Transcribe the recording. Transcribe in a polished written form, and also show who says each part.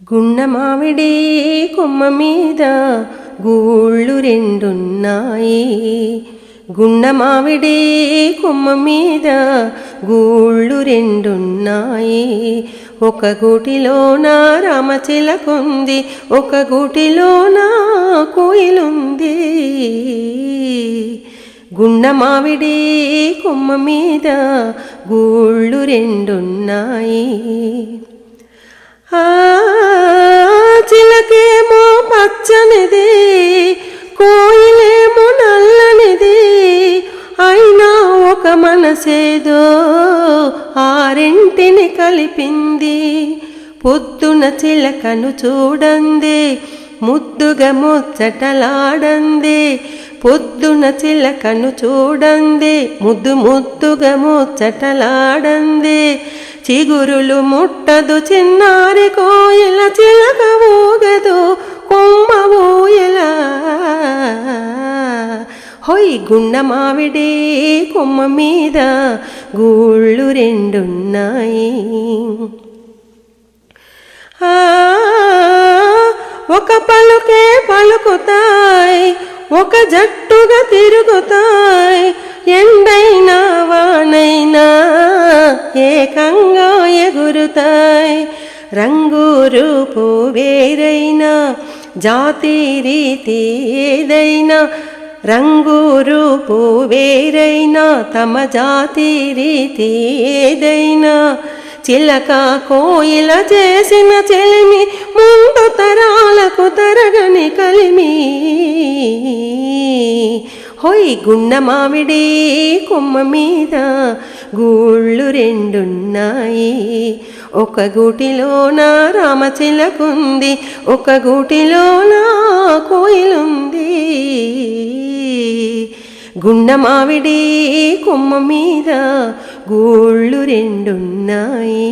Speaker 1: గున్న మామిడి కొమ్మ మీద గూళ్ళు రెండున్నాయి. గున్న మామిడి కొమ్మ మీద గూళ్ళు రెండున్నాయి. ఒక గూటిలోన రామచిలకుంది, ఒక గూటిలోన కోయిలుంది. గున్న మామిడి కొమ్మ మీద గూళ్ళు రెండున్నాయి. చిలకేమో పచ్చనిది, కోయిలేమో నల్లనిది, అయినా ఒక మనసేదో ఆ రెంటిని కలిపింది. పొద్దున చిలకను చూడందే, ముద్దుగా ముచ్చటలాడందే. పొద్దున చిలకను చూడందే, ముద్దు ముద్దుగా ముచ్చటలాడందే. చిగురులు ముట్టదు చిన్నారి కోయిల, చిలక ఊగదు కొమ్మ ఊయల. హొయ్ గున్న మామిడి కొమ్మ మీద గూళ్ళు రెండున్నాయి. ఒక పలుకే పలుకుతాయి, ఒక జట్టుగా తిరుగుతాయి. ఎండైనా వానైనా ఏకంగా ఎగురుతాయి. రంగు రూపు వేరైనా, జాతి రీతి ఏదైనా. రంగు రూపు వేరైనా, తమ జాతి రీతి ఏదైనా. చిలక కోయిల చేసిన చెలిమి, ముందు తరాలకు తరగని కలిమి. హొయ్ గున్న మామిడి కొమ్మ మీద గూళ్ళు రెండున్నాయి. ఒక గూటిలోన రామచిలకుంది, ఒక గూటిలోన కోయిలుంది. గున్న మామిడి కొమ్మ మీద గూళ్ళు రెండున్నాయి.